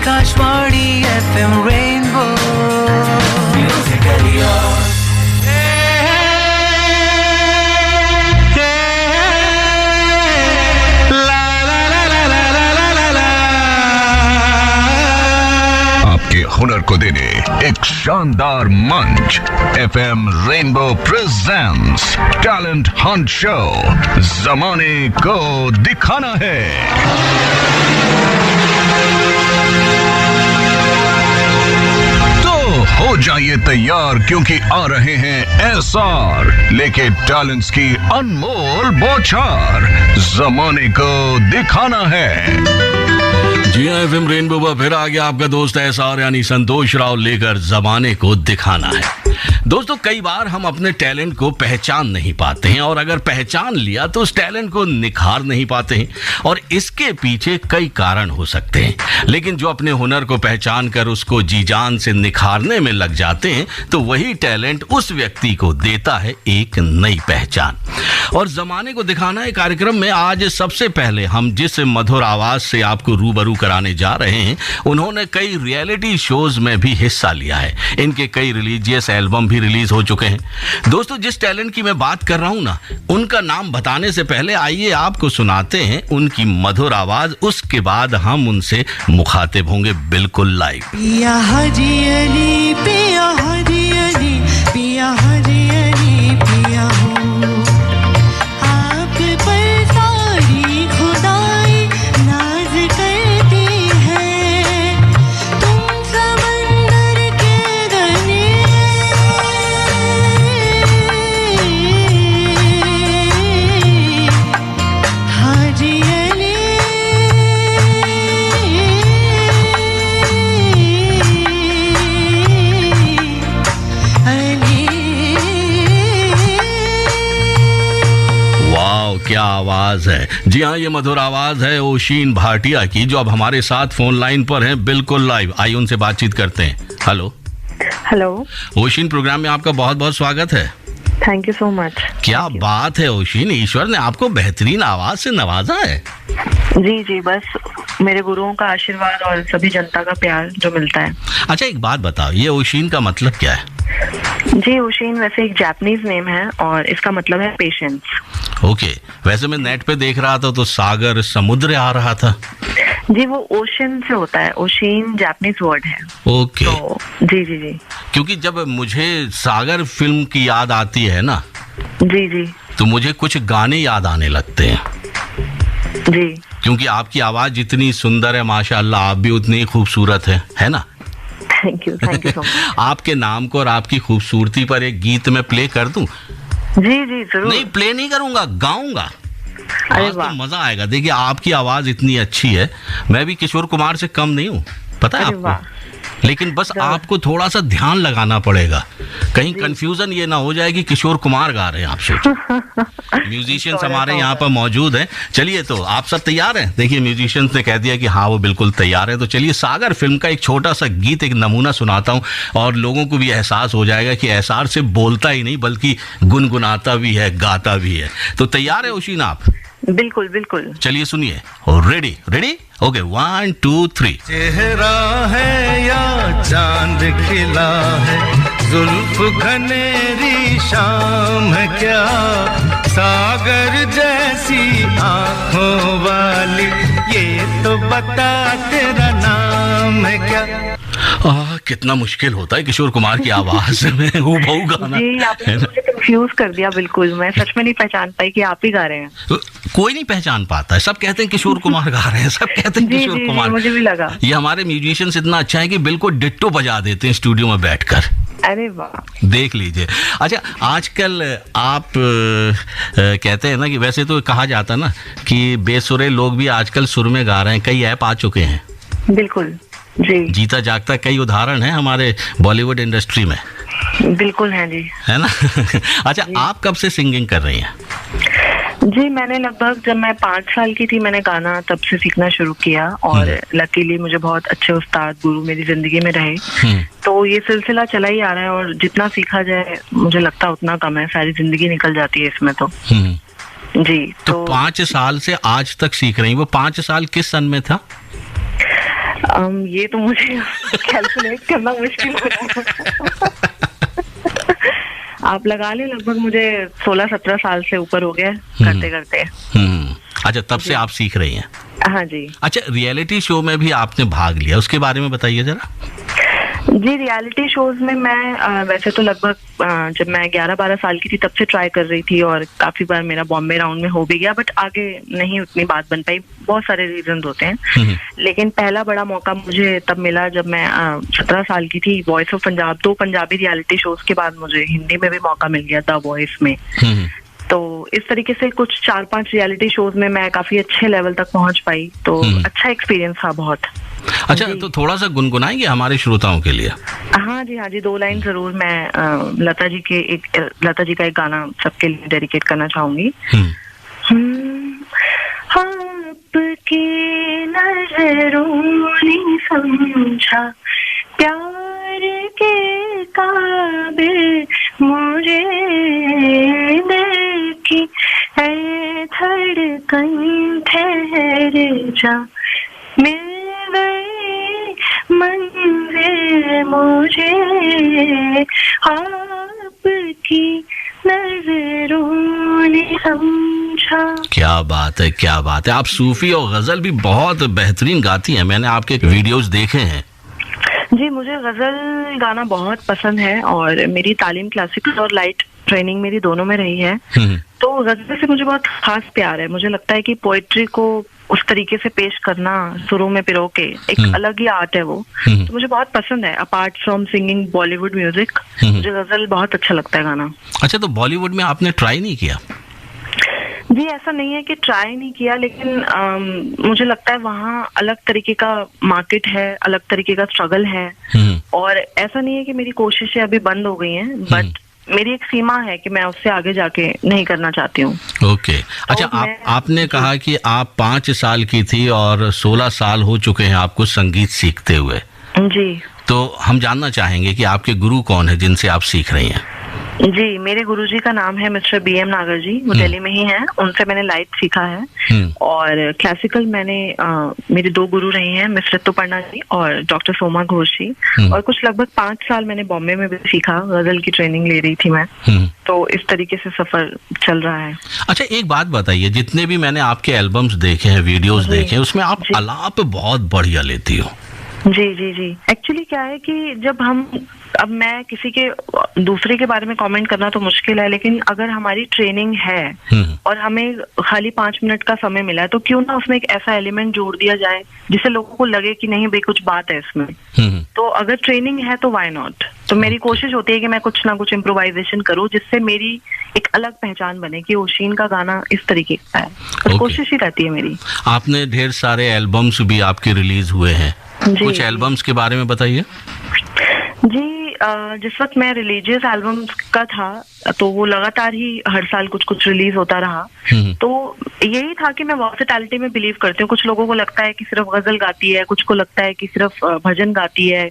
Akashvani FM rainbow Musically yours. आपके हुनर को देने एक शानदार मंच, FM rainbow presents talent Hunt show. जमाने को दिखाना है। हो जाइए तैयार क्योंकि आ रहे हैं एसआर लेके टैलेंट्स की अनमोल बौछार। जमाने को दिखाना है। जी हाँ, एफएम रेनबो पर फिर आ गया आपका दोस्त एसआर यानी संतोष राव लेकर जमाने को दिखाना है। दोस्तों, कई बार हम अपने टैलेंट को पहचान नहीं पाते हैं और अगर पहचान लिया तो उस टैलेंट को निखार नहीं पाते हैं और इसके पीछे कई कारण हो सकते हैं। लेकिन जो अपने हुनर को पहचान कर उसको जी जान से निखारने में लग जाते हैं तो वही टैलेंट उस व्यक्ति को देता है एक नई पहचान। और जमाने को दिखाना है कार्यक्रम में आज सबसे पहले हम जिस मधुर आवाज से आपको रूबरू कराने जा रहे हैं, उन्होंने कई रियलिटी शोज में भी हिस्सा लिया है। इनके कई रिलीजियस एल्बम भी रिलीज हो चुके हैं। दोस्तों, जिस टैलेंट की मैं बात कर रहा हूं ना, उनका नाम बताने से पहले आइए आपको सुनाते हैं उनकी मधुर आवाज। उसके बाद हम उनसे मुखातिब होंगे बिल्कुल लाइव। पिया हाजी अली, पिया हाजी अली, पिया हाजी अली, पिया हो आप पर सारी खुदाई नाज करती है। तुम समंदर के गने हाजी अली, वाह, क्या आवाज है। जी हाँ, ये मधुर आवाज है ओशीन भाटिया की, जो अब हमारे साथ फोन लाइन पर हैं बिल्कुल लाइव। आइए उनसे बातचीत करते हैं। हेलो हेलो, ओशीन, प्रोग्राम में आपका बहुत बहुत स्वागत है। Thank you so much. क्या बात है ओशीन, ईश्वर ने आपको बेहतरीन आवाज से नवाजा है। जी जी, बस मेरे गुरुओं का आशीर्वाद और सभी जनता का प्यार जो मिलता है। अच्छा, एक बात बताओ, ये ओशीन का मतलब क्या है? जी, ओशीन वैसे एक जापानीज नेम है और इसका मतलब है पेशेंस। ओके, वैसे मैं नेट पे देख रहा था तो सागर, समुद्र आ रहा था। जी, वो ओशन से होता है। ओशीन जापानीज वर्ड है। ओके, तो जी जी जी क्योंकि जब मुझे सागर फिल्म की याद आती है ना, जी जी तो मुझे कुछ गाने याद आने लगते हैं। जी, क्योंकि आपकी आवाज जितनी सुंदर है माशाअल्लाह, आप भी उतनी ही खूबसूरत है ना? Thank you so much. आपके नाम को और आपकी खूबसूरती पर एक गीत में प्ले कर दूं? जी जी जरूर। नहीं, प्ले नहीं करूंगा, गाऊंगा। अरे आज तो वाह, मजा आएगा। देखिए, आपकी आवाज इतनी अच्छी है, मैं भी किशोर कुमार से कम नहीं हूँ, पता है अरे आपको। वाह। लेकिन बस आपको थोड़ा सा ध्यान लगाना पड़ेगा, कहीं कंफ्यूजन ये ना हो जाए कि किशोर कुमार गा रहे हैं आपसे। म्यूजिशियंस हमारे यहाँ पर मौजूद हैं। चलिए, तो आप सब तैयार हैं? देखिए, म्यूजिशियंस ने कह दिया कि हाँ वो बिल्कुल तैयार है। तो चलिए, सागर फिल्म का एक छोटा सा गीत, एक नमूना सुनाता हूँ और लोगों को भी एहसास हो जाएगा कि एसआर से बोलता ही नहीं बल्कि गुनगुनाता भी है, गाता भी है। तो तैयार है ओशीन आप? बिल्कुल बिल्कुल। चलिए सुनिए। Ready ready, okay, 1 2 3। चेहरा है या चांद खिला है, जुल्फ घनेरी शाम है क्या, सागर जैसी आंखों वाली, ये तो बता तेरा नाम है क्या। कितना मुश्किल होता है किशोर कुमार की आवाज में हूबहू गाना। जी, आपने मुझे कंफ्यूज कर दिया बिल्कुल। मैं सच में नहीं पहचान पाई कि आप ही गा रहे हैं। कोई नहीं पहचान पाता है, सब कहते हैं किशोर कुमार गा रहे हैं, सब कहते हैं किशोर कुमार। मुझे भी लगा। ये हमारे म्यूजिशियंस इतना अच्छा है कि बिल्कुल डिट्टो बजा देते हैं स्टूडियो में बैठकर। अरे वाह, देख लीजिए। अच्छा, आजकल आप कहते हैं ना कि वैसे तो कहा जाता ना कि बेसुरे लोग भी आजकल सुर में गा रहे हैं, कई ऐप आ चुके हैं। बिल्कुल जी, जीता जागता कई उदाहरण है हमारे बॉलीवुड इंडस्ट्री में। बिल्कुल है जी, है ना? अच्छा, आप कब से सिंगिंग कर रही हैं? जी, मैंने लगभग जब मैं 5 साल की थी मैंने गाना तब से सीखना शुरू किया और लकीली मुझे बहुत अच्छे उस्ताद गुरु मेरी जिंदगी में रहे। तो ये सिलसिला चला ही आ रहा है और जितना सीखा जाए मुझे लगता है उतना कम है, सारी जिंदगी निकल जाती है इसमें। तो जी, तो 5 साल से आज तक सीख रही, वो 5 साल किस सन में था? ये तो मुझे कैलकुलेट करना मुश्किल हो रहा है। आप लगा लें लगभग मुझे 16-17 साल से ऊपर हो गया करते करते। अच्छा, तब से आप सीख रही हैं? हाँ जी। अच्छा, रियलिटी शो में भी आपने भाग लिया, उसके बारे में बताइए जरा। जी, रियलिटी शोज में मैं वैसे तो लगभग जब मैं 11-12 साल की थी तब से ट्राई कर रही थी और काफी बार मेरा बॉम्बे राउंड में हो भी गया, बट आगे नहीं उतनी बात बन पाई। बहुत सारे रीजन होते हैं, लेकिन पहला बड़ा मौका मुझे तब मिला जब मैं 17 साल की थी। Voice of Punjab, 2 Punjabi reality shows के बाद मुझे हिंदी में भी मौका मिल गया द वॉइस में। तो इस तरीके से कुछ 4-5 रियलिटी शोज में मैं काफी अच्छे लेवल तक पहुंच पाई, तो अच्छा एक्सपीरियंस था बहुत। अच्छा, तो थोड़ा सा गुनगुनाएंगे हमारे श्रोताओं के लिए? हाँ जी 2 लाइन जरूर। मैं लता जी का एक गाना सबके लिए डेडिकेट करना चाहूंगी। आपकी नजरों ने समझा प्यार के काबिल मुझे देखी है धड़कन ठहर जा, मिल गई मंजिल मुझे आपकी नजरों ने समझा। क्या बात है, क्या बात है। आप सूफी और गजल भी बहुत बेहतरीन गाती हैं, मैंने आपके वीडियोस देखे हैं। जी, मुझे गजल गाना बहुत पसंद है और मेरी तालीम क्लासिकल और लाइट ट्रेनिंग मेरी दोनों में रही है, तो गजल से मुझे बहुत खास प्यार है। मुझे लगता है कि पोइट्री को उस तरीके से पेश करना, सुरों में पिरो के, एक अलग ही आर्ट है वो। तो मुझे बहुत पसंद है। Apart from singing Bollywood music, मुझे गजल बहुत अच्छा लगता है गाना। अच्छा, तो बॉलीवुड में आपने ट्राई नहीं किया? जी, ऐसा नहीं है कि ट्राई नहीं किया, लेकिन मुझे लगता है वहाँ अलग तरीके का मार्केट है, अलग तरीके का स्ट्रगल है, और ऐसा नहीं है कि मेरी कोशिशें अभी बंद हो गई हैं, बट मेरी एक सीमा है कि मैं उससे आगे जाके नहीं करना चाहती हूँ। ओके। अच्छा, आपने कहा कि आप 5 साल की थी और 16 साल हो चुके हैं आपको संगीत सीखते हुए। जी। तो हम जानना चाहेंगे कि आपके गुरु कौन है जिनसे आप सीख रही हैं? जी, मेरे गुरुजी का नाम है मिस्टर BM नागर जी, वो दिल्ली में ही हैं। उनसे मैंने लाइट सीखा है, और क्लासिकल मैंने मेरे 2 गुरु रहे हैं, मिस ऋतुपर्णा जी और डॉक्टर सोमा घोष जी, और कुछ लगभग 5 साल मैंने बॉम्बे में भी सीखा, गजल की ट्रेनिंग ले रही थी मैं। तो इस तरीके से सफर चल रहा है। अच्छा, एक बात बताइए, जितने भी मैंने आपके एल्बम्स देखे हैं, वीडियोस देखे हैं, उसमें आप आलाप बहुत बढ़िया लेती हो। जी। एक्चुअली क्या है कि जब अब मैं किसी के दूसरे के बारे में कमेंट करना तो मुश्किल है, लेकिन अगर हमारी ट्रेनिंग है और हमें खाली 5 मिनट का समय मिला है, तो क्यों ना उसमें एक ऐसा एलिमेंट जोड़ दिया जाए जिससे लोगों को लगे कि नहीं भाई कुछ बात है इसमें। तो अगर ट्रेनिंग है तो व्हाई नॉट। तो मेरी कोशिश होती है कि मैं कुछ ना कुछ इम्प्रोवाइजेशन करूं, जिससे मेरी एक अलग पहचान बने कि ओशीन का गाना इस तरीके का है। तो कोशिश ही रहती है मेरी। आपने ढेर सारे एल्बम्स भी आपके रिलीज हुए हैं, कुछ एल्बम्स के बारे में बताइए। जी, जिस वक्त मैं रिलीजियस एल्बम का था तो वो लगातार ही हर साल कुछ कुछ रिलीज होता रहा। तो यही था कि मैं वर्सेटैलिटी में बिलीव करती हूँ। कुछ लोगों को लगता है कि सिर्फ गजल गाती है, कुछ को लगता है कि सिर्फ भजन गाती है,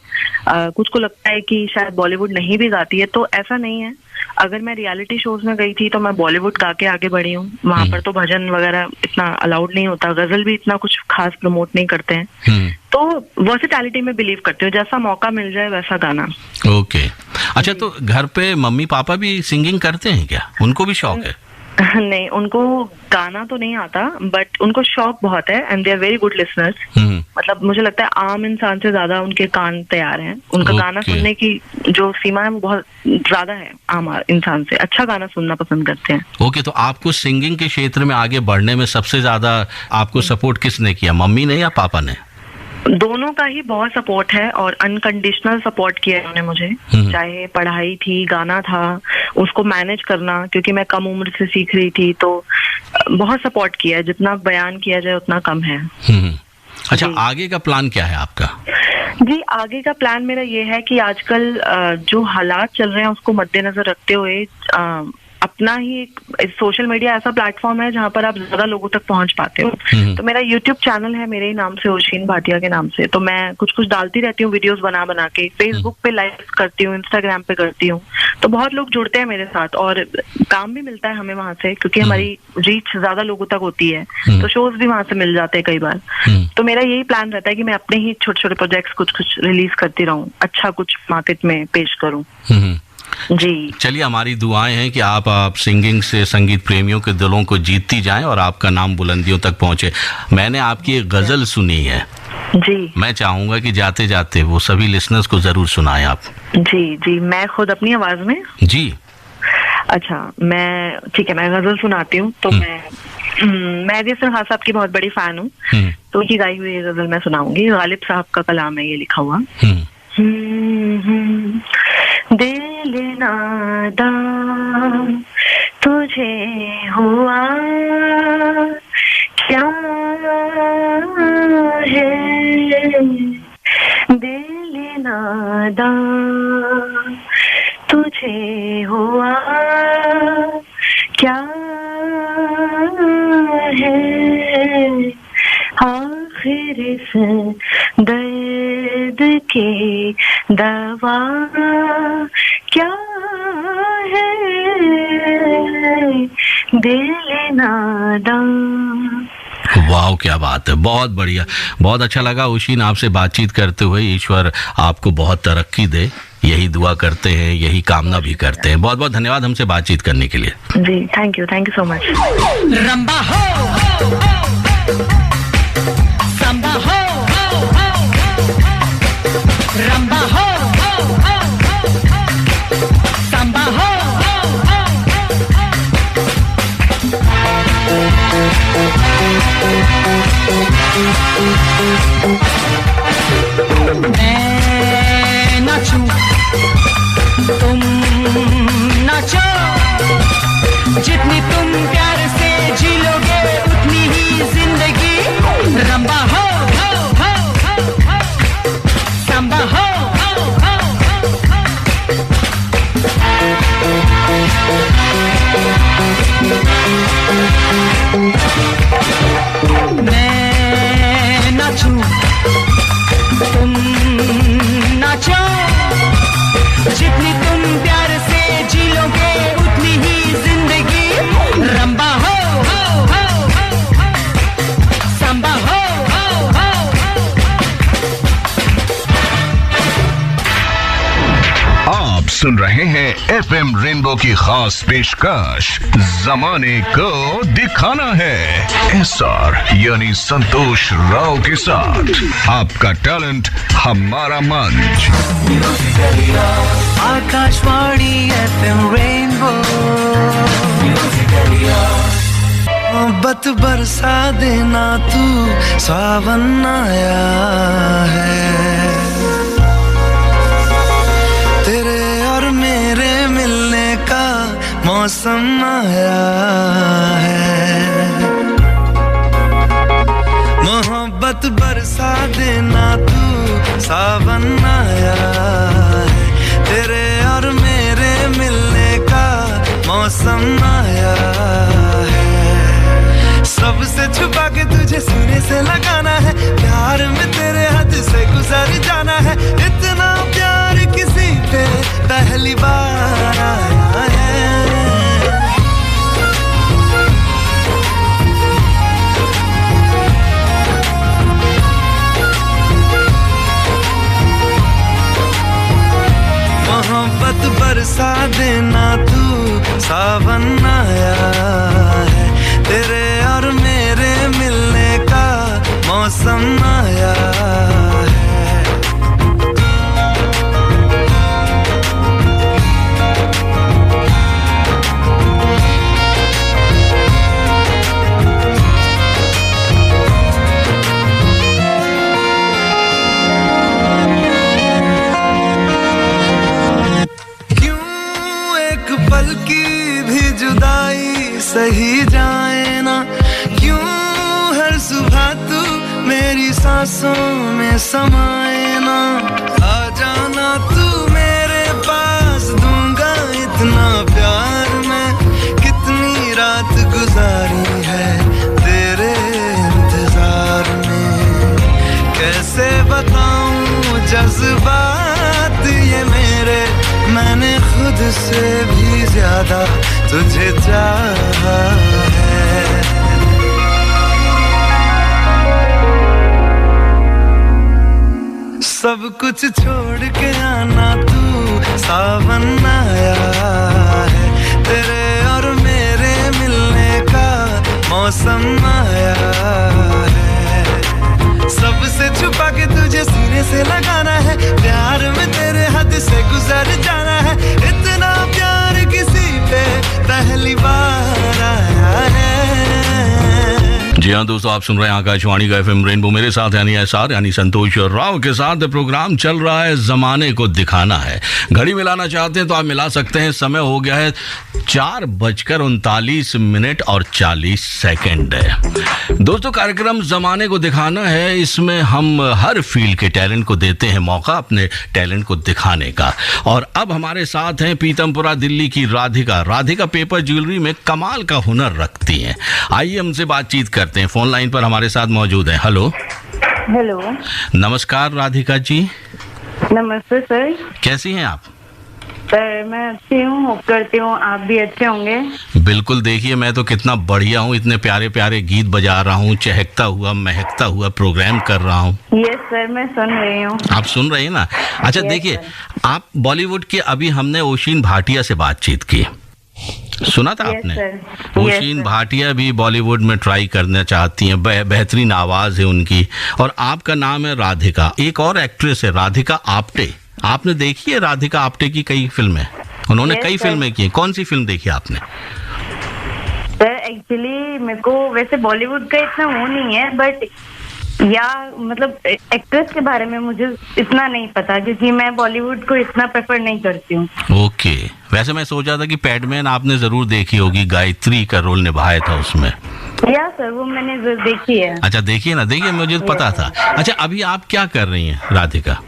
कुछ को लगता है कि शायद बॉलीवुड नहीं भी गाती है। तो ऐसा नहीं है। अगर मैं रियलिटी शोज में गई थी तो मैं बॉलीवुड गा के आगे बढ़ी हूँ। वहां पर तो भजन वगैरह इतना अलाउड नहीं होता, गजल भी इतना कुछ खास प्रमोट नहीं करते हैं। तो वर्सेटैलिटी में बिलीव करती हूँ, जैसा मौका मिल जाए वैसा गाना। ओके। अच्छा, तो घर पे मम्मी पापा भी सिंगिंग करते हैं क्या? उनको भी शौक है? नहीं, उनको गाना तो नहीं आता, बट उनको शौक बहुत है, and they are very good listeners. मतलब मुझे लगता है आम इंसान से ज्यादा उनके कान तैयार हैं। उनका गाना सुनने की जो सीमा है वो बहुत ज्यादा है आम इंसान से। अच्छा गाना सुनना पसंद करते हैं। ओके, तो आपको सिंगिंग के क्षेत्र में आगे बढ़ने में सबसे ज्यादा आपको सपोर्ट किसने किया, मम्मी ने या पापा ने? दोनों का ही बहुत सपोर्ट है, और अनकंडीशनल सपोर्ट किया उन्होंने मुझे। चाहे पढ़ाई थी, गाना था, उसको मैनेज करना, क्योंकि मैं कम उम्र से सीख रही थी, तो बहुत सपोर्ट किया है। जितना बयान किया जाए उतना कम है। अच्छा, आगे का प्लान क्या है आपका? जी, आगे का प्लान मेरा ये है कि आजकल जो हालात चल रहे हैं उसको मद्देनजर रखते हुए अपना ही एक सोशल मीडिया ऐसा प्लेटफॉर्म है जहाँ पर आप ज्यादा लोगों तक पहुंच पाते हो। तो मेरा यूट्यूब चैनल है मेरे ही नाम से, ओशिन भाटिया के नाम से। तो मैं कुछ कुछ डालती रहती हूँ वीडियोस बना बना के, फेसबुक पे लाइव करती हूँ, इंस्टाग्राम पे करती हूँ। तो बहुत लोग जुड़ते हैं मेरे साथ और काम भी मिलता है हमें वहां से, क्योंकि हमारी रीच ज्यादा लोगों तक होती है। तो शोज भी वहां से मिल जाते हैं कई बार। तो मेरा यही प्लान रहता है कि मैं अपने ही छोटे छोटे प्रोजेक्ट्स कुछ कुछ रिलीज करती रहूं, अच्छा कुछ मार्केट में पेश करूं। जी चलिए, हमारी दुआएं हैं कि आप सिंगिंग से संगीत प्रेमियों के दिलों को जीतती जाएं और आपका नाम बुलंदियों तक पहुंचे। मैंने आपकी एक गजल सुनी है जी, मैं चाहूंगा कि जाते जाते वो सभी लिसनर्स को जरूर सुनाएं आप। जी जी, मैं खुद अपनी आवाज में। जी अच्छा, मैं ठीक है, मैं गजल सुनाती हूँ। तो मैं जैसे खान साहब की बहुत बड़ी फैन हूँ, तो उनकी गाई हुई गजल मैं सुनाऊंगी। गालिब साहब का कलाम है ये लिखा हुआ। दिल नादा तुझे हुआ क्या है, दिल नादा तुझे हुआ क्या है, आखिर इस दर्द की दवा क्या है, दिल नादा। वाह, क्या बात है, बहुत बढ़िया, बहुत अच्छा लगा ओशिन आपसे बातचीत करते हुए। ईश्वर आपको बहुत तरक्की दे, यही दुआ करते हैं, यही कामना भी करते हैं। बहुत बहुत धन्यवाद हमसे बातचीत करने के लिए। जी थैंक यू सो मच। रंबा हो संबा हो रंबा हो संबा हो। मैं नाचूं तुम नाचो, जितनी तुम प्यार से जी लोगे उतनी ही जिंदगी। रंबा हो संबा हो। मैं नाचूं तुम नाचो, जितनी तुम प्यार से जी लोगे उतनी ही जिंदगी। रंबा हो संबा हो। आप सुन रहे हैं एफएम रेनबो की खास पेशकश, जमाने को दिखाना है। एसआर यानी संतोष राव के साथ आपका टैलेंट हमारा मंच। आकाशवाणी एफएम रेनबो, मोहब्बत बरसा देना तू, सावन आया है, तेरे और मेरे मिलने का मौसम आया है। मोहब्बत बरसा देना तू, सावन आया है, तेरे और मेरे मिलने का मौसम आया है। सबसे छुपा के तुझे सीने से लगाना है, प्यार में तेरे हद से गुजर जाना है। इतना प्यार किसी पे पहली बार आया है। मोहब्बत बरसा देना तू, सावन आया है, तेरे और मेरे मिलने का मौसम आया है। सही जाए ना, क्यों हर सुबह तू मेरी सांसों में समाए ना। आ जाना तू मेरे पास, दूंगा इतना प्यार मैं कैसे बताऊं जज्बात ये मेरे, मैंने खुद से भी ज्यादा तुझे चाहा है। सब कुछ छोड़ के आना तू, सावन आया है, तेरे और मेरे मिलने का मौसम आया है। सबसे छुपा के तुझे सीने से लगाना है, प्यार में तेरे हद से गुजर जाना है, इतना प्यार किसी पे पहली बार आया है। जी हाँ दोस्तों, आप सुन रहे हैं आकाशवाणी का FM रेनबो, मेरे साथ यानी एसआर यानी संतोष राव के साथ प्रोग्राम चल रहा है जमाने को दिखाना है। घड़ी मिलाना चाहते हैं तो आप मिला सकते हैं। समय हो गया है 4:39 और 40 सेकंड है। दोस्तों, कार्यक्रम जमाने को दिखाना है, इसमें हम हर फील्ड के टैलेंट को देते हैं मौका अपने टैलेंट को दिखाने का। और अब हमारे साथ हैं पीतमपुरा दिल्ली की राधिका पेपर ज्वेलरी में कमाल का हुनर रखती हैं। आइए हमसे बातचीत करते हैं। फोन लाइन पर हमारे साथ मौजूद हैं। हेलो नमस्कार राधिका जी। नमस्ते सर। कैसी हैं आप? सर मैं अच्छी हूँ, होप करती हूँ आप भी अच्छे होंगे। बिल्कुल, देखिए मैं तो कितना बढ़िया हूँ, इतने प्यारे प्यारे गीत बजा रहा हूँ, चहकता हुआ महकता हुआ प्रोग्राम कर रहा हूँ। यस सर, मैं सुन रही हूँ। आप सुन रहे हैं ना? अच्छा देखिए, आप बॉलीवुड के, अभी हमने ओशिन भाटिया से बातचीत की, सुना था आपने? ओशिन भाटिया भी बॉलीवुड में ट्राई करना चाहती हैं, बेहतरीन आवाज है उनकी। और आपका नाम है राधिका। एक और एक्ट्रेस है राधिका आप्टे, आपने देखी है राधिका आप्टे की कई फिल्में? उन्होंने कई फिल्में की। कौन सी फिल्म देखी आपने? सर एक्चुअली मेरे को वैसे बॉलीवुड का इतना वो नहीं है, बट या मतलब एक्ट्रेस के बारे में मुझे इतना नहीं पता, क्योंकि मैं बॉलीवुड को इतना प्रेफर नहीं करती हूँ। ओके, वैसे मैं सोचा था कि पैडमैन आपने जरूर देखी होगी, गायत्री का रोल निभाया था उसमें। या सर, वो मैंने देखी है। अच्छा देखिए ना, देखिए मुझे पता था। अच्छा, अभी आप क्या कर रही हैं Radhika?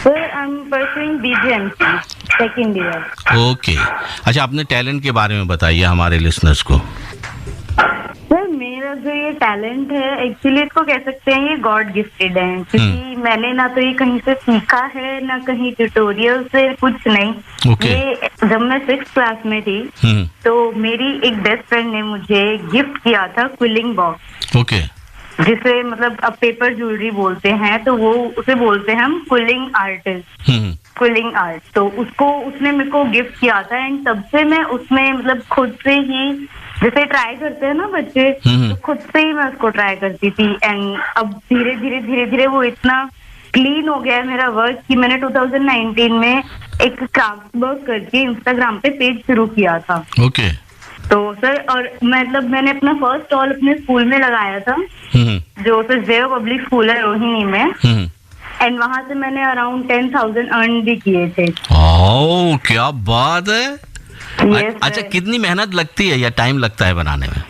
Sir I am pursuing BGMC second year. Okay, अच्छा अपने टैलेंट के बारे में बताइए हमारे लिसनर्स को। सर मेरा जो ये टैलेंट है, एक्चुअली इसको कह सकते हैं ये गॉड गिफ्टेड है, क्योंकि मैंने ना तो ये कहीं से सीखा है ना कहीं ट्यूटोरियल से, कुछ नहीं। ये जब मैं 6th क्लास में थी तो मेरी एक बेस्ट फ्रेंड ने मुझे गिफ्ट किया था क्विलिंग बॉक्स। ओके, जिसे मतलब अब पेपर ज्वेलरी बोलते हैं, तो वो उसे बोलते हैं हम क्विलिंग आर्टिस्ट, क्विलिंग आर्ट। तो उसने मेरे को गिफ्ट किया था, एंड तब से मैं उसमें मतलब खुद से ही, जैसे ट्राई करते हैं ना बच्चे, तो खुद से ही मैं उसको ट्राई करती थी। एंड अब धीरे धीरे वो इतना क्लीन हो गया है मेरा वर्क कि मैंने 2019 में एक क्राफ्ट वर्क करके इंस्टाग्राम पे पेज शुरू किया था। ओके। तो सर, और मतलब मैंने अपना फर्स्ट स्टॉल अपने स्कूल में लगाया था, जो सर जय पब्लिक स्कूल है रोहिणी में, एंड वहां से मैंने अराउंड 10,000 अर्न भी किए थे। ओह, क्या बात है। अच्छा, sir. कितनी मेहनत लगती है या टाइम लगता है बनाने में?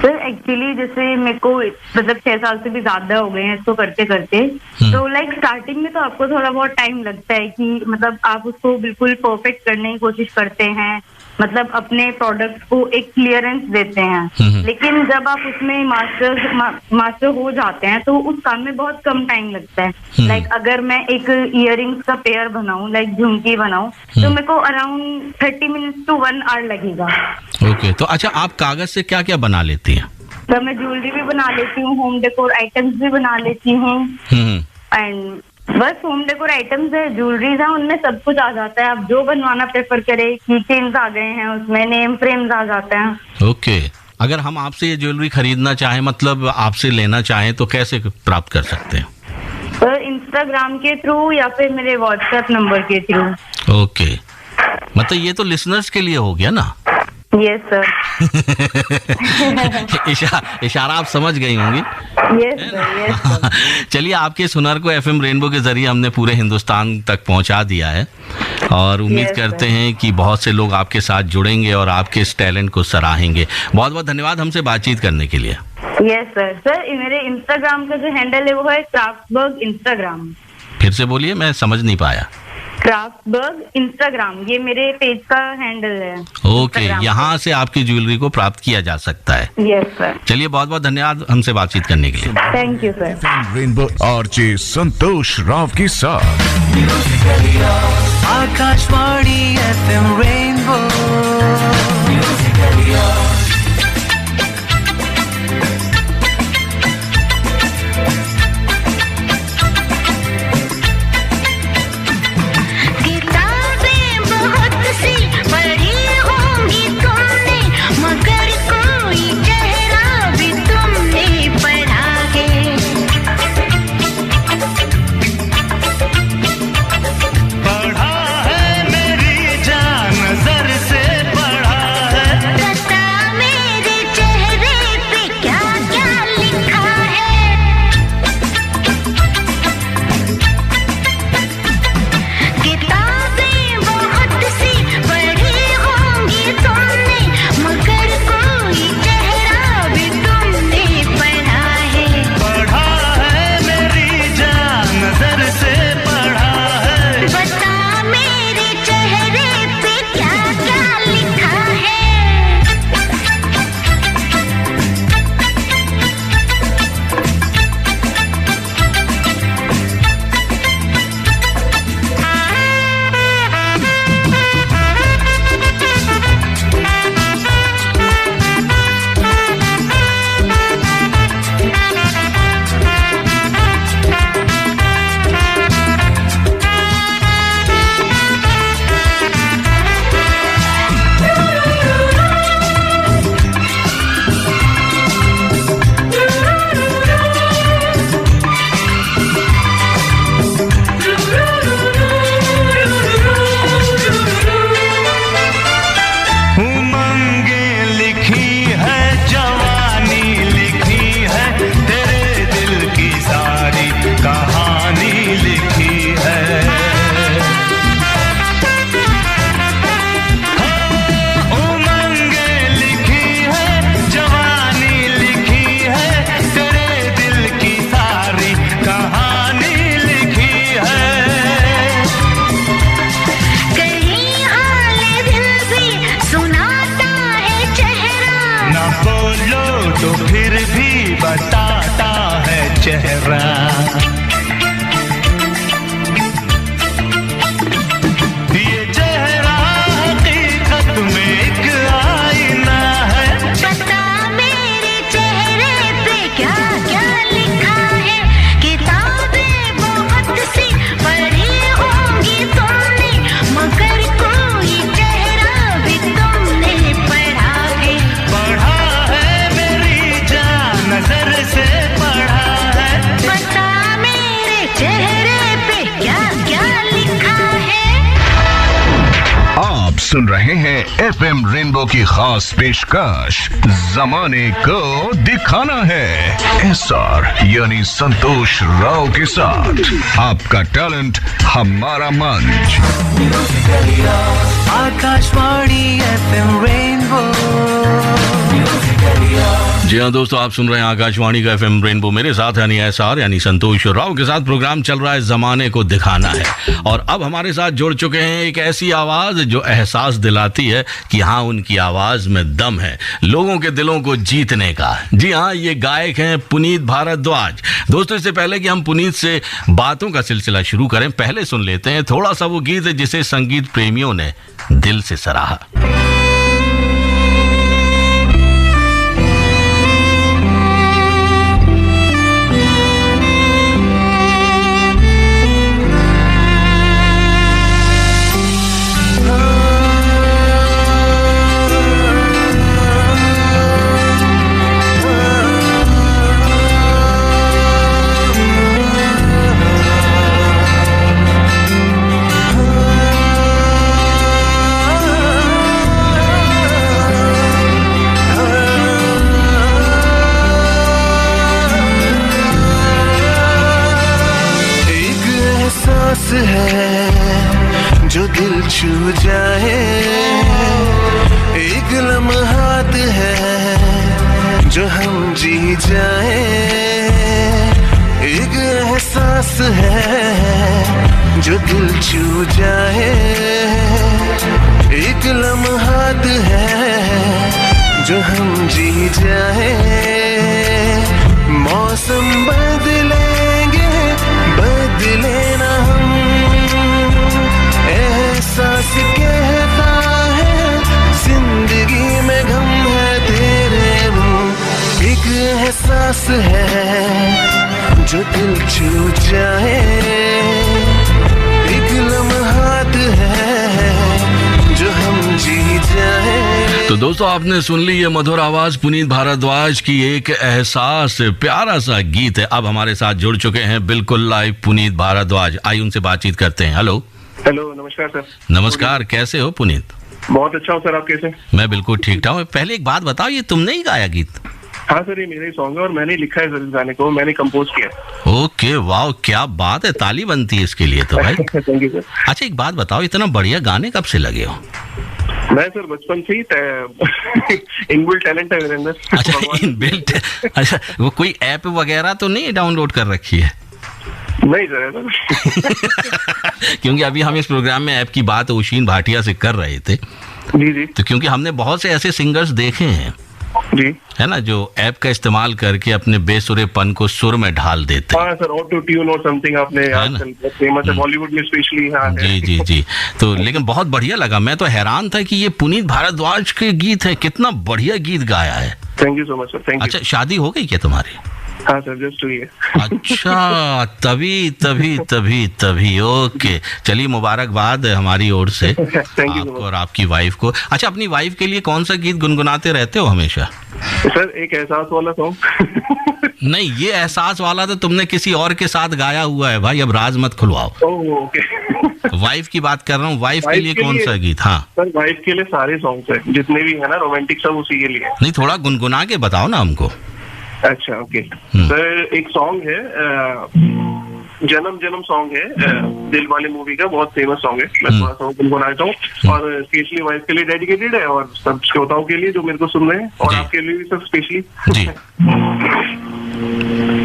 सर एक्चुअली जैसे मेरे को मतलब 6 साल से भी ज्यादा हो गए हैं इसको करते करते, तो लाइक स्टार्टिंग में तो आपको थोड़ा बहुत टाइम लगता है कि मतलब आप उसको बिल्कुल परफेक्ट करने की कोशिश करते हैं, मतलब अपने प्रोडक्ट को एक क्लियरेंस देते हैं। लेकिन जब आप उसमें मास्टर हो जाते हैं तो उस काम में बहुत कम टाइम लगता है। लाइक अगर मैं एक इयररिंग्स का पेयर बनाऊं, लाइक झुमकी बनाऊं, तो मेरे को अराउंड 30 मिनट्स to 1 hour लगेगा। ओके, तो अच्छा आप कागज से क्या क्या बना लेती हैं? तो मैं ज्वेलरी भी बना लेती हूँ, होम डेकोर आइटम्स भी बना लेती हूँ, एंड बस होम डेकोर आइटम्स है, ज्वेलरीज है, उनमें सब कुछ आ जाता है। आप जो बनवाना प्रेफर करें, की चेन्स आ गए हैं उसमें, नेम फ्रेम्स आ जाते हैं। ओके, अगर हम आपसे ये ज्वेलरी खरीदना चाहें, मतलब आपसे लेना चाहें, तो कैसे प्राप्त कर सकते हैं? सर इंस्टाग्राम के थ्रू या फिर मेरे व्हाट्सएप नंबर के थ्रू। ओके, मतलब ये तो लिसनर्स के लिए हो गया ना? Yes sir. इशारा आप समझ गई होंगी। Yes sir. चलिए, आपके इस हुनर को FM रेनबो के जरिए हमने पूरे हिंदुस्तान तक पहुंचा दिया है, और उम्मीद करते हैं कि बहुत से लोग आपके साथ जुड़ेंगे और आपके इस टैलेंट को सराहेंगे। बहुत बहुत धन्यवाद हमसे बातचीत करने के लिए। Yes sir. सर मेरे इंस्टाग्राम का जो हैंडल है वो है क्राफ्टवर्क इंस्टाग्राम। फिर से बोलिए, मैं समझ नहीं पाया। क्राफ्टबर्ग इंस्टाग्राम, ये मेरे पेज का हैंडल है। ओके, यहाँ से आपकी ज्वेलरी को प्राप्त किया जा सकता है। Yes sir. चलिए, बहुत बहुत धन्यवाद हमसे बातचीत करने के लिए। Thank you sir. Rainbow RJ Santosh Rao के साथ आकाशवाणी FM रेनबो। सुन रहे हैं FM रेनबो की खास पेशकश जमाने को दिखाना है SR यानी संतोष राव के साथ आपका टैलेंट हमारा मंच। Akashvani FM rainbow. जी हाँ दोस्तों, आप सुन रहे हैं आकाशवाणी का FM रेनबो। मेरे साथ यानी SR यानी संतोष राव के साथ प्रोग्राम चल रहा है जमाने को दिखाना है। और अब हमारे साथ जुड़ चुके हैं एक ऐसी आवाज जो एहसास दिलाती है कि हाँ, उनकी आवाज में दम है लोगों के दिलों को जीतने का। जी हाँ, ये गायक हैं पुनीत भारद्वाज। दोस्तों, इससे पहले कि हम पुनीत से बातों का सिलसिला शुरू करें, पहले सुन लेते हैं थोड़ा सा वो गीत जिसे संगीत प्रेमियों ने दिल से सराहा। है जो दिल छू जाए, एक लम्हात है जो हम जी जाए, एक एहसास है जो दिल छू जाए, एक लम्हात है जो हम जी जाए, मौसम बदलेंगे बदले ना हम, एहसास कहता है जिंदगी में गम है तेरे रूह, एक एहसास है जो दिल छू जाए, एक लम्हात है जो हम जी जाए। तो दोस्तों आपने सुन ली ये मधुर आवाज पुनीत भारद्वाज की, एक एहसास, प्यारा सा गीत है। अब हमारे साथ जुड़ चुके हैं बिल्कुल लाइव पुनीत भारद्वाज, आइए उनसे बातचीत करते हैं। हेलो। हेलो, नमस्कार सर। नमस्कार, कैसे हो पुनीत? बहुत अच्छा हूँ सर, आप कैसे? मैं बिल्कुल ठीक ठाक हूँ। पहले एक बात बताओ, ये तुमने ही गाया गीत? हाँ सर, ये मेरा ही सॉन्ग है और मैंने लिखा है सर इस गाने को, मैंने कंपोज किया है। ओके, वाह, क्या बात है, ताली बनती है इसके लिए तो भाई। Thank you sir. अच्छा एक बात बताओ, इतना बढ़िया गाने कब से लगे हो? मैं सर बचपन से ही इनबिल्ट टैलेंट है मेरे अंदर। अच्छा इनबिल्ट, अच्छा वो कोई ऐप वगैरह तो नहीं डाउनलोड कर रखी है? नहीं सर क्योंकि अभी हम इस प्रोग्राम में ऐप की बात ओशिन भाटिया से कर रहे थे। जी जी। तो क्योंकि हमने बहुत से ऐसे सिंगर्स देखे हैं, जी, है ना, जो ऐप का इस्तेमाल करके अपने बेसुरेपन को सुर में ढाल देते हैं। हाँ सर, ऑटो ट्यून और समथिंग आपने आजकल फेमस है बॉलीवुड में स्पेशली। हाँ जी जी जी। तो लेकिन बहुत बढ़िया लगा, मैं तो हैरान था कि ये पुनीत भारद्वाज के गीत है, कितना बढ़िया गीत गाया है। Thank you so much sir, thank you. अच्छा शादी हो गई क्या तुम्हारी? हाँ सर, जस्ट हुई है। अच्छा, तभी तभी तभी तभी ओके, चलिए मुबारकबाद हमारी ओर से आपको और आपकी वाइफ को। अच्छा, अपनी वाइफ के लिए कौन सा गीत गुनगुनाते रहते हो हमेशा? सर एक एहसास वाला सॉन्ग। नहीं, ये एहसास वाला तो तुमने किसी और के साथ गाया हुआ है भाई, अब राज मत खुलवाओ। ओके। वाइफ की बात कर रहा हूँ, वाइफ के लिए कौन सा गीत? हाँ सर, वाइफ के लिए सारे सॉन्ग्स हैं जितने भी है ना रोमांटिक, सब उसी के लिए। नहीं, थोड़ा गुनगुना के बताओ ना हमको। अच्छा ओके सर, एक सॉन्ग है जन्म जन्म सॉन्ग है, दिल वाले मूवी का, बहुत फेमस सॉन्ग है। मैं थोड़ा सा गुनगुनाता हूँ और स्पेशली वाइफ के लिए डेडिकेटेड है और सब श्रोताओं के लिए जो मेरे को सुन रहे हैं, और आपके लिए भी सब स्पेशली। जी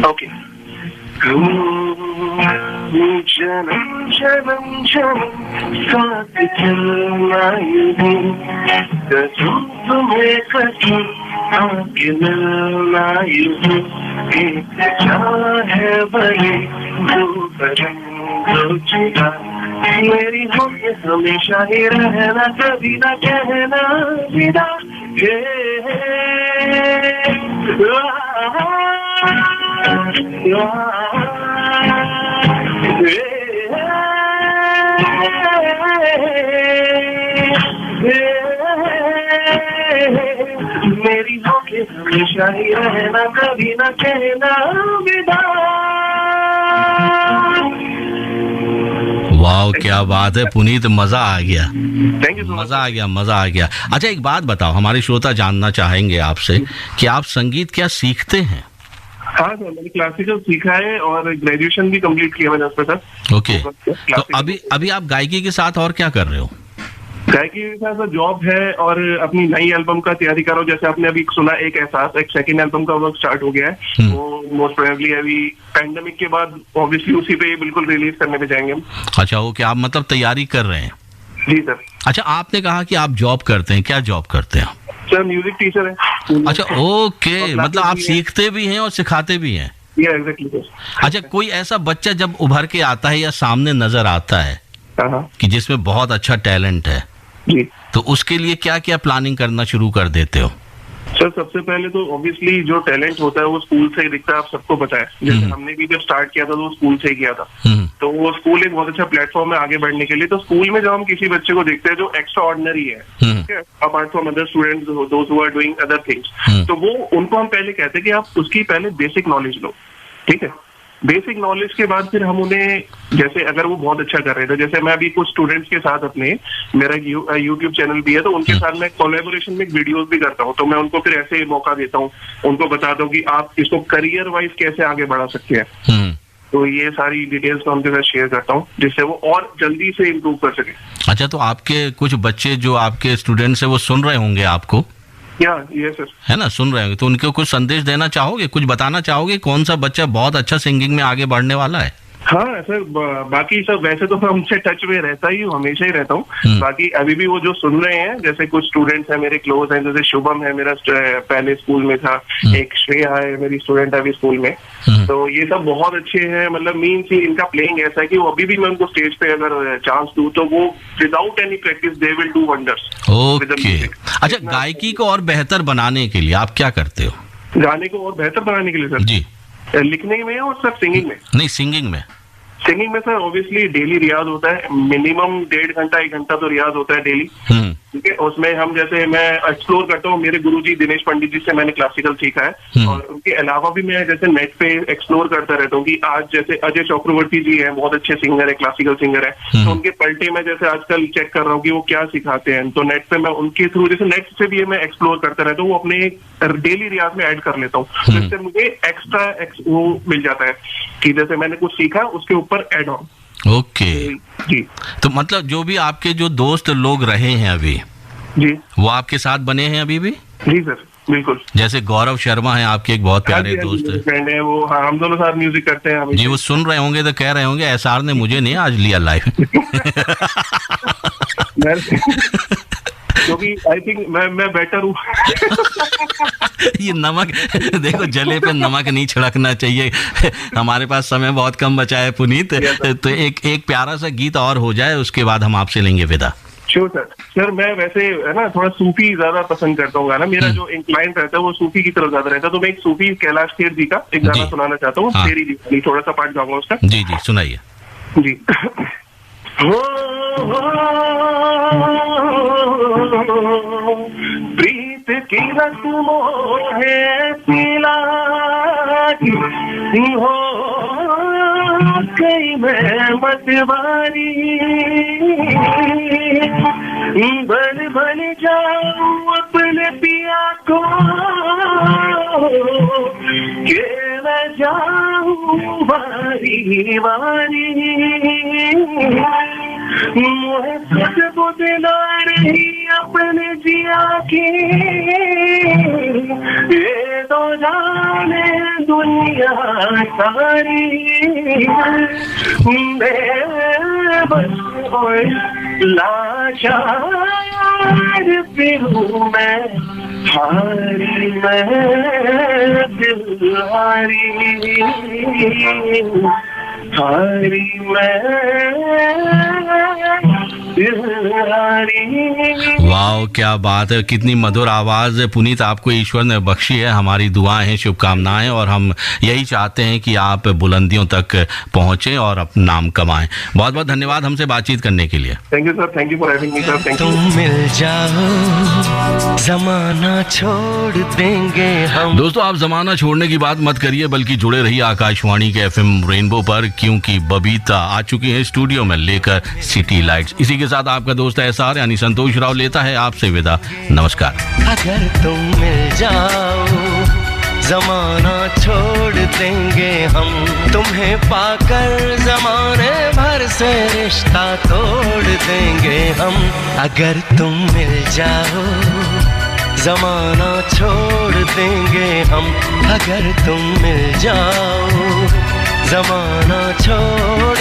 ओके। जन्म जन्म जन्म साथ चलना यूं, तुम्हें कभी आगे मिलना यूं, एक चाहे बड़े दो दो जुदा, मेरी होके हमेशा ही रहना, कभी ना कहना विदा। मेरी होके हमेशा ही रहना, कभी ना कहना विदा। वाह, क्या बात है पुनीत, मजा आ गया। थैंक यू, मजा आ गया, मजा आ गया। अच्छा एक बात बताओ, हमारे श्रोता जानना चाहेंगे आपसे कि आप संगीत क्या सीखते हैं? हाँ सर, मैंने क्लासिकल सीखा है और ग्रेजुएशन भी कंप्लीट किया मैंने उसमें सर। ओके, तो अभी आप गायकी के साथ और क्या कर रहे हो? गायकी के साथ जॉब है और अपनी नई एल्बम का तैयारी कर रहा हूँ। जैसे आपने अभी सुना एक एहसास, एक सेकंड एल्बम का वर्क स्टार्ट हो गया है, वो मोस्ट प्रोबेबली अभी पैंडेमिक के बाद ऑब्वियसली उसी पे बिल्कुल रिलीज करने पे जाएंगे हम। अच्छा ओके, आप मतलब तैयारी कर रहे हैं? जी सर। अच्छा, आपने कहा कि आप जॉब करते हैं, क्या जॉब करते हैं? सर म्यूजिक टीचर है। अच्छा ओके, मतलब आप सीखते भी हैं और सिखाते भी हैं? Exactly sir. अच्छा, कोई ऐसा बच्चा जब उभर के आता है या सामने नजर आता है कि जिसमें बहुत अच्छा टैलेंट है जी, तो उसके लिए क्या क्या प्लानिंग करना शुरू कर देते हो? सर सबसे पहले तो ऑब्वियसली जो टैलेंट होता है वो स्कूल से ही दिखता है, आप सबको पता है। जैसे हमने भी जब स्टार्ट किया था तो वो स्कूल से ही किया था, तो वो स्कूल एक बहुत अच्छा प्लेटफॉर्म है आगे बढ़ने के लिए। तो स्कूल में जब हम किसी बच्चे को देखते हैं जो एक्स्ट्रा ऑर्डिनरी है, apart from other students those who are doing other things, तो वो उनको हम पहले कहते हैं कि आप उसकी पहले बेसिक नॉलेज लो, ठीक है। बेसिक नॉलेज के बाद फिर हम उन्हें, जैसे अगर वो बहुत अच्छा कर रहे थे, जैसे मैं अभी कुछ स्टूडेंट्स के साथ अपने, मेरा यूट्यूब चैनल भी है, तो उनके साथ मैं कोलैबोरेशन में वीडियोस भी करता हूँ, तो मैं उनको फिर ऐसे मौका देता हूँ, उनको बताता हूँ कि आप इसको करियर वाइज कैसे आगे बढ़ा सकते हैं। तो ये सारी डिटेल्स मैं उनके साथ शेयर करता हूँ जिससे वो और जल्दी से इम्प्रूव कर सके। अच्छा, तो आपके कुछ बच्चे जो आपके स्टूडेंट्स है वो सुन रहे होंगे आपको, ये सर, है ना, सुन रहे होंगे, तो उनको कुछ संदेश देना चाहोगे, कुछ बताना चाहोगे, कौन सा बच्चा बहुत अच्छा सिंगिंग में आगे बढ़ने वाला है? हाँ सर, बाकी सब वैसे तो मैं उनसे टच में रहता ही हूँ, हमेशा ही रहता हूँ। बाकी अभी भी वो जो सुन रहे हैं, जैसे कुछ स्टूडेंट्स हैं मेरे क्लोज हैं, जैसे शुभम है मेरा पहले स्कूल में था, एक श्रेया है मेरी स्टूडेंट अभी स्कूल में, तो ये सब बहुत अच्छे हैं। मतलब मीन सी इनका प्लेइंग ऐसा है कि वो अभी भी मैं उनको स्टेज पे अगर चांस दूं तो वो without any practice they will do wonders. Okay, अच्छा, गायकी को और बेहतर बनाने के लिए आप क्या करते हो? गाने को और बेहतर बनाने के लिए सर जी, लिखने में और सब सिंगिंग में? नहीं, सिंगिंग में। सिंगिंग में सर ऑब्वियसली डेली रियाज होता है, मिनिमम 1.5 घंटा 1 घंटा तो रियाज होता है डेली। ठीक है, उसमें हम जैसे मैं एक्सप्लोर करता हूँ, मेरे गुरुजी दिनेश पंडित जी से मैंने क्लासिकल सीखा है, और उनके अलावा भी मैं जैसे नेट पे एक्सप्लोर करता रहता हूँ कि आज जैसे अजय चक्रवर्ती जी हैं, बहुत अच्छे सिंगर है, क्लासिकल सिंगर है, तो उनके पलटे में जैसे आजकल चेक कर रहा हूँ कि वो क्या सिखाते हैं, तो नेट पे मैं उनके थ्रू जैसे नेट से भी मैं एक्सप्लोर करता रहता हूँ, वो अपने डेली रियाज में ऐड कर लेता हूँ, जिससे मुझे एक्स्ट्रा वो मिल जाता है कि जैसे मैंने कुछ सीखा उसके ऊपर ऐड ऑन। ओके जी, तो मतलब जो भी आपके जो दोस्त लोग रहे हैं अभी जी, वो आपके साथ बने हैं अभी भी? जी सर, बिल्कुल। जैसे गौरव शर्मा है आपके एक बहुत प्यारे दोस्त है, फ्रेंड है वो, हाँ, हम दोनों साथ म्यूजिक करते हैं जी, वो सुन रहे होंगे तो कह रहे होंगे एसआर ने मुझे नहीं आज लिया लाइव। क्योंकि आई थिंक मैं बेटर हूँ। ये नमक देखो, जले पे नमक नहीं छिड़कना चाहिए। हमारे पास समय बहुत कम बचा है पुनीत, तो एक प्यारा सा गीत और हो जाए, उसके बाद हम आपसे लेंगे विदा। Sure sir. सर मैं वैसे है ना थोड़ा सूफी ज्यादा पसंद करता हूँ गाना, मेरा जो इंक्लाइन रहता है वो सूफी की तरफ ज्यादा रहता है, तो मैं एक सूफी कैलाश खेर जी का एक गाना सुनाना चाहता हूँ। तेरी दीवानी थोड़ा सा पार्ट गाऊंगा उसका। जी जी, सुनाइए जी। प्रीत की रस्मों है सिला हो कई मैं मतवारी, बन बन जाऊं अपने पिया को के मैं जाऊं बारी बारी, मुझे खुद बुदला रही अपने जिया की, ये तो जाने दुनिया सारी, मैं बस लाचार फिरूं मैं हारी, मैं दिल हारी, हारी वाह, क्या बात है, कितनी मधुर आवाज है पुनीत, आपको ईश्वर ने बख्शी है। हमारी दुआएं हैं, शुभकामनाएं, और हम यही चाहते हैं कि आप बुलंदियों तक पहुंचें और अपना नाम कमाएं। बहुत बहुत धन्यवाद हमसे बातचीत करने के लिए। Thank you sir, thank you for having me sir, thank you. तुम मिल जाओ जमाना छोड़ देंगे हम। दोस्तों, आप जमाना छोड़ने की बात मत करिए, बल्कि जुड़े रहिए आकाशवाणी के FM रेनबो पर, क्योंकि बबीता आ चुकी है स्टूडियो में लेकर सिटी लाइट्स। इसी के साथ आपका दोस्त एसआर यानी संतोष राव लेता है आपसे विदा। नमस्कार। अगर तुम मिल जाओ जमाना छोड़ देंगे हम, तुम्हें पाकर जमाने भर से रिश्ता तोड़ देंगे हम। अगर तुम मिल जाओ जमाना छोड़ देंगे हम, अगर तुम मिल जाओ जमाना छोड़